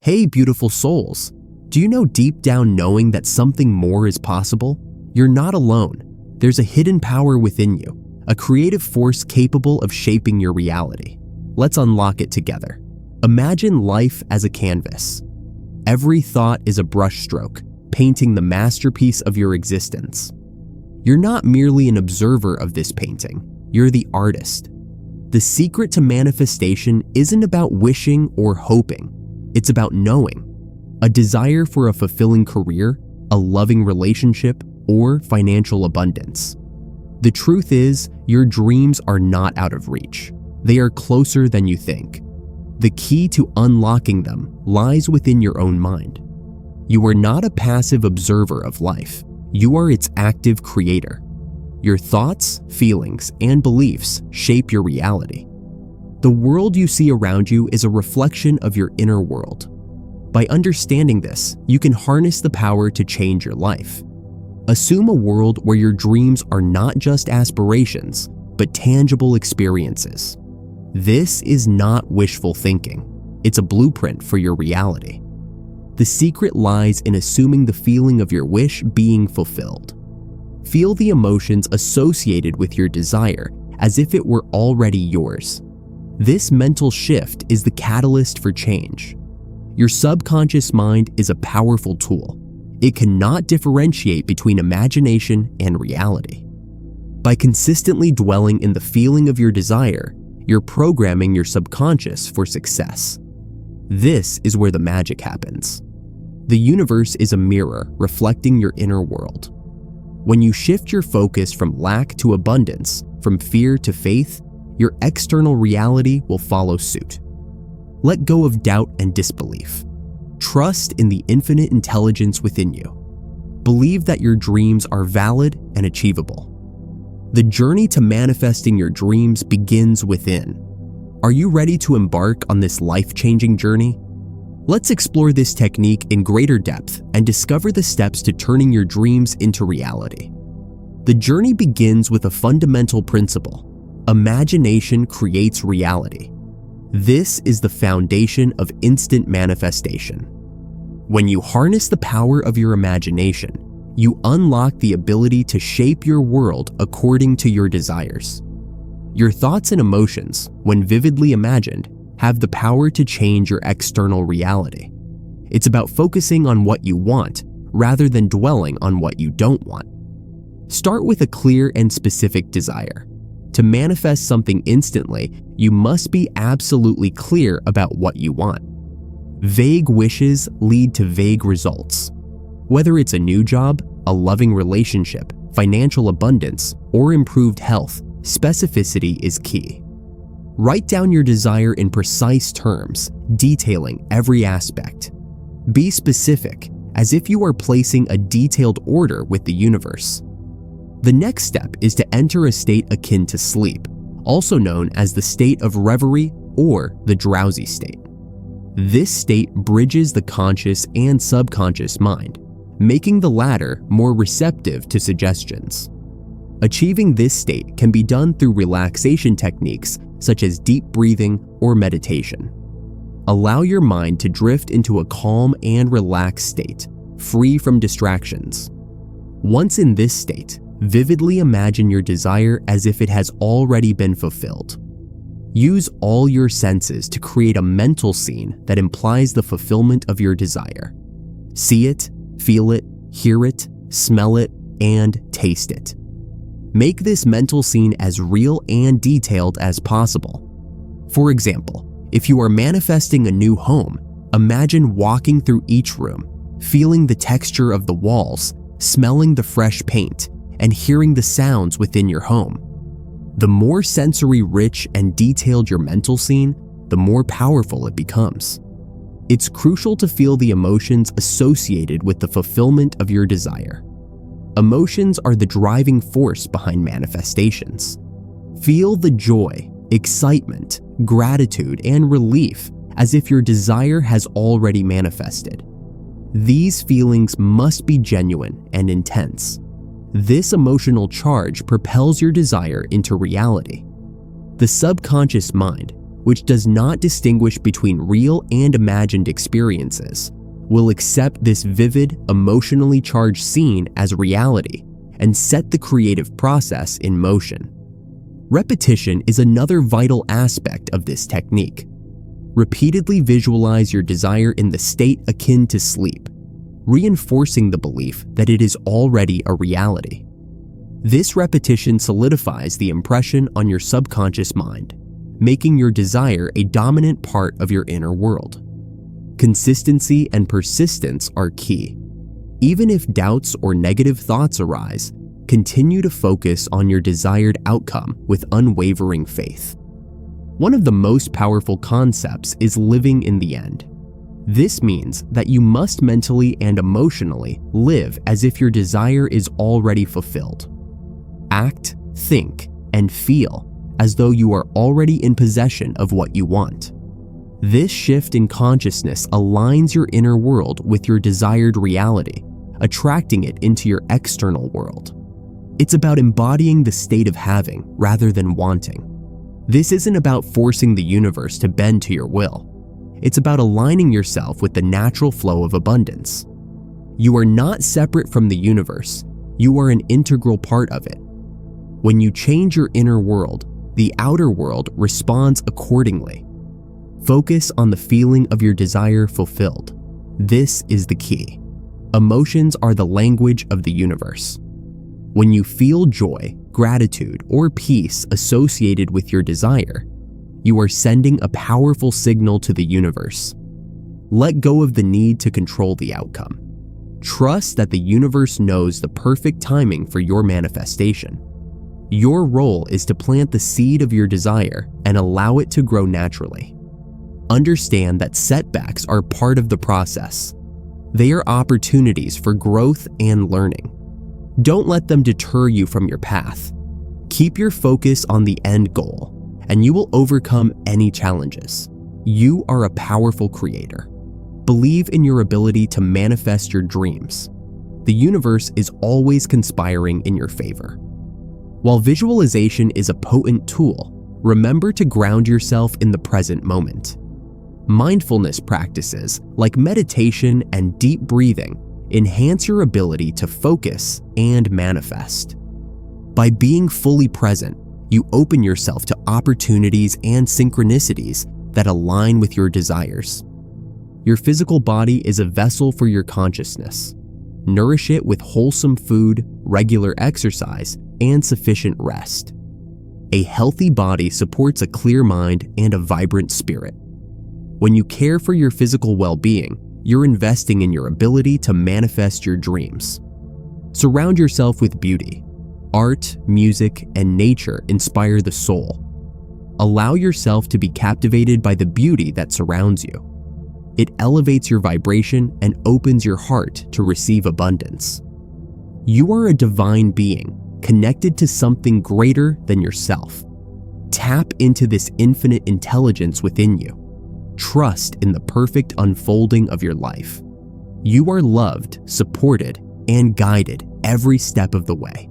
Hey, beautiful souls! Do you know deep down knowing that something more is possible? You're not alone. There's a hidden power within you, a creative force capable of shaping your reality. Let's unlock it together. Imagine life as a canvas. Every thought is a brushstroke, painting the masterpiece of your existence. You're not merely an observer of this painting, you're the artist. The secret to manifestation isn't about wishing or hoping, it's about knowing. A desire for a fulfilling career, a loving relationship, or financial abundance. The truth is, your dreams are not out of reach. They are closer than you think. The key to unlocking them lies within your own mind. You are not a passive observer of life. You are its active creator. Your thoughts, feelings, and beliefs shape your reality. The world you see around you is a reflection of your inner world. By understanding this, you can harness the power to change your life. Assume a world where your dreams are not just aspirations, but tangible experiences. This is not wishful thinking. It's a blueprint for your reality. The secret lies in assuming the feeling of your wish being fulfilled. Feel the emotions associated with your desire as if it were already yours. This mental shift is the catalyst for change. Your subconscious mind is a powerful tool. It cannot differentiate between imagination and reality. By consistently dwelling in the feeling of your desire, you're programming your subconscious for success. This is where the magic happens. The universe is a mirror reflecting your inner world. When you shift your focus from lack to abundance, from fear to faith, your external reality will follow suit. Let go of doubt and disbelief. Trust in the infinite intelligence within you. Believe that your dreams are valid and achievable. The journey to manifesting your dreams begins within. Are you ready to embark on this life-changing journey? Let's explore this technique in greater depth and discover the steps to turning your dreams into reality. The journey begins with a fundamental principle. Imagination creates reality. This is the foundation of instant manifestation. When you harness the power of your imagination, you unlock the ability to shape your world according to your desires. Your thoughts and emotions, when vividly imagined, have the power to change your external reality. It's about focusing on what you want rather than dwelling on what you don't want. Start with a clear and specific desire. To manifest something instantly, you must be absolutely clear about what you want. Vague wishes lead to vague results. Whether it's a new job, a loving relationship, financial abundance, or improved health, specificity is key. Write down your desire in precise terms, detailing every aspect. Be specific, as if you are placing a detailed order with the universe. The next step is to enter a state akin to sleep, also known as the state of reverie or the drowsy state. This state bridges the conscious and subconscious mind, making the latter more receptive to suggestions. Achieving this state can be done through relaxation techniques such as deep breathing or meditation. Allow your mind to drift into a calm and relaxed state, free from distractions. Once in this state, vividly imagine your desire as if it has already been fulfilled. Use all your senses to create a mental scene that implies the fulfillment of your desire. See it, feel it, hear it, smell it, and taste it. Make this mental scene as real and detailed as possible. For example, if you are manifesting a new home, imagine walking through each room, feeling the texture of the walls, smelling the fresh paint, and hearing the sounds within your home. The more sensory rich and detailed your mental scene, the more powerful it becomes. It's crucial to feel the emotions associated with the fulfillment of your desire. Emotions are the driving force behind manifestations. Feel the joy, excitement, gratitude, and relief as if your desire has already manifested. These feelings must be genuine and intense. This emotional charge propels your desire into reality. The subconscious mind, which does not distinguish between real and imagined experiences, will accept this vivid, emotionally charged scene as reality and set the creative process in motion. Repetition is another vital aspect of this technique. Repeatedly visualize your desire in the state akin to sleep, reinforcing the belief that it is already a reality. This repetition solidifies the impression on your subconscious mind, making your desire a dominant part of your inner world. Consistency and persistence are key. Even if doubts or negative thoughts arise, continue to focus on your desired outcome with unwavering faith. One of the most powerful concepts is living in the end. This means that you must mentally and emotionally live as if your desire is already fulfilled. Act, think, and feel as though you are already in possession of what you want. This shift in consciousness aligns your inner world with your desired reality, attracting it into your external world. It's about embodying the state of having rather than wanting. This isn't about forcing the universe to bend to your will. It's about aligning yourself with the natural flow of abundance. You are not separate from the universe. You are an integral part of it. When you change your inner world, the outer world responds accordingly. Focus on the feeling of your desire fulfilled. This is the key. Emotions are the language of the universe. When you feel joy, gratitude, or peace associated with your desire, you are sending a powerful signal to the universe. Let go of the need to control the outcome. Trust that the universe knows the perfect timing for your manifestation. Your role is to plant the seed of your desire and allow it to grow naturally. Understand that setbacks are part of the process. They are opportunities for growth and learning. Don't let them deter you from your path. Keep your focus on the end goal, and you will overcome any challenges. You are a powerful creator. Believe in your ability to manifest your dreams. The universe is always conspiring in your favor. While visualization is a potent tool, remember to ground yourself in the present moment. Mindfulness practices like meditation and deep breathing enhance your ability to focus and manifest. By being fully present, you open yourself to opportunities and synchronicities that align with your desires. Your physical body is a vessel for your consciousness. Nourish it with wholesome food, regular exercise, and sufficient rest. A healthy body supports a clear mind and a vibrant spirit. When you care for your physical well-being, you're investing in your ability to manifest your dreams. Surround yourself with beauty. Art, music, and nature inspire the soul. Allow yourself to be captivated by the beauty that surrounds you. It elevates your vibration and opens your heart to receive abundance. You are a divine being, connected to something greater than yourself. Tap into this infinite intelligence within you. Trust in the perfect unfolding of your life. You are loved, supported, and guided every step of the way.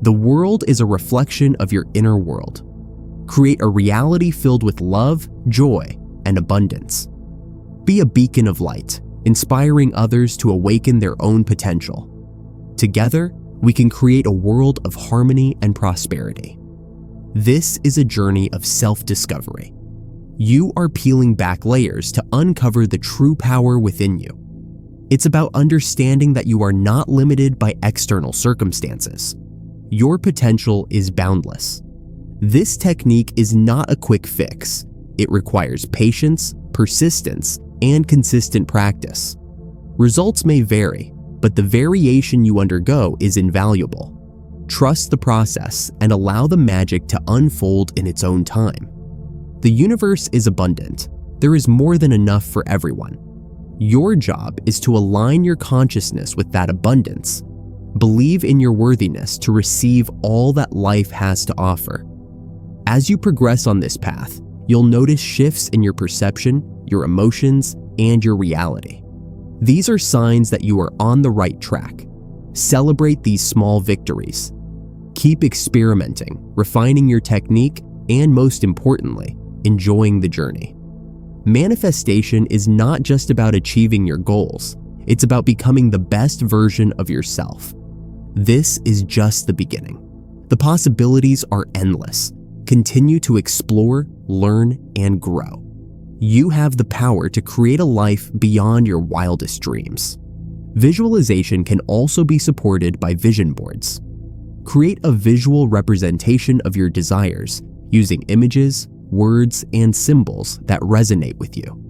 The world is a reflection of your inner world. Create a reality filled with love, joy, and abundance. Be a beacon of light, inspiring others to awaken their own potential. Together, we can create a world of harmony and prosperity. This is a journey of self-discovery. You are peeling back layers to uncover the true power within you. It's about understanding that you are not limited by external circumstances. Your potential is boundless. This technique is not a quick fix. It requires patience, persistence, and consistent practice. Results may vary, but the variation you undergo is invaluable. Trust the process and allow the magic to unfold in its own time. The universe is abundant. There is more than enough for everyone. Your job is to align your consciousness with that abundance. Believe in your worthiness to receive all that life has to offer. As you progress on this path, you'll notice shifts in your perception, your emotions, and your reality. These are signs that you are on the right track. Celebrate these small victories. Keep experimenting, refining your technique, and most importantly, enjoying the journey. Manifestation is not just about achieving your goals, it's about becoming the best version of yourself. This is just the beginning. The possibilities are endless. Continue to explore, learn, and grow. You have the power to create a life beyond your wildest dreams. Visualization can also be supported by vision boards. Create a visual representation of your desires using images, words, and symbols that resonate with you.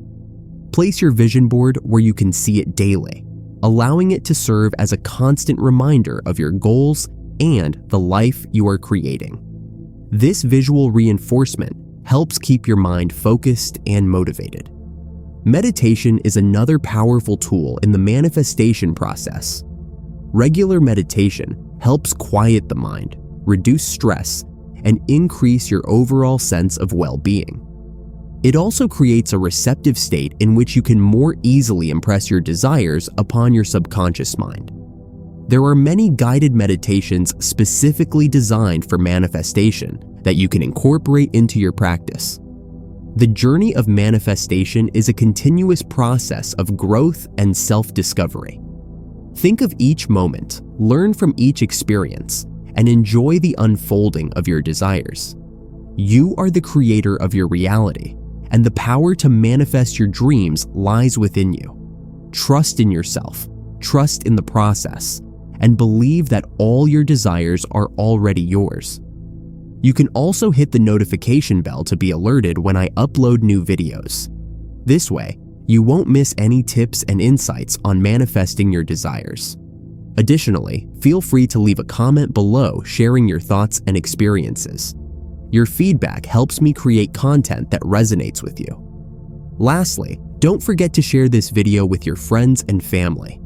Place your vision board where you can see it daily, allowing it to serve as a constant reminder of your goals and the life you are creating. This visual reinforcement helps keep your mind focused and motivated. Meditation is another powerful tool in the manifestation process. Regular meditation helps quiet the mind, reduce stress, and increase your overall sense of well-being. It also creates a receptive state in which you can more easily impress your desires upon your subconscious mind. There are many guided meditations specifically designed for manifestation that you can incorporate into your practice. The journey of manifestation is a continuous process of growth and self-discovery. Think of each moment, learn from each experience, and enjoy the unfolding of your desires. You are the creator of your reality, and the power to manifest your dreams lies within you. Trust in yourself, trust in the process, and believe that all your desires are already yours. You can also hit the notification bell to be alerted when I upload new videos. This way, you won't miss any tips and insights on manifesting your desires. Additionally, feel free to leave a comment below sharing your thoughts and experiences. Your feedback helps me create content that resonates with you. Lastly, don't forget to share this video with your friends and family.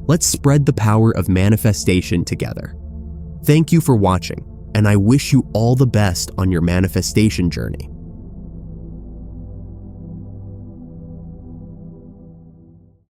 Let's spread the power of manifestation together. Thank you for watching, and I wish you all the best on your manifestation journey.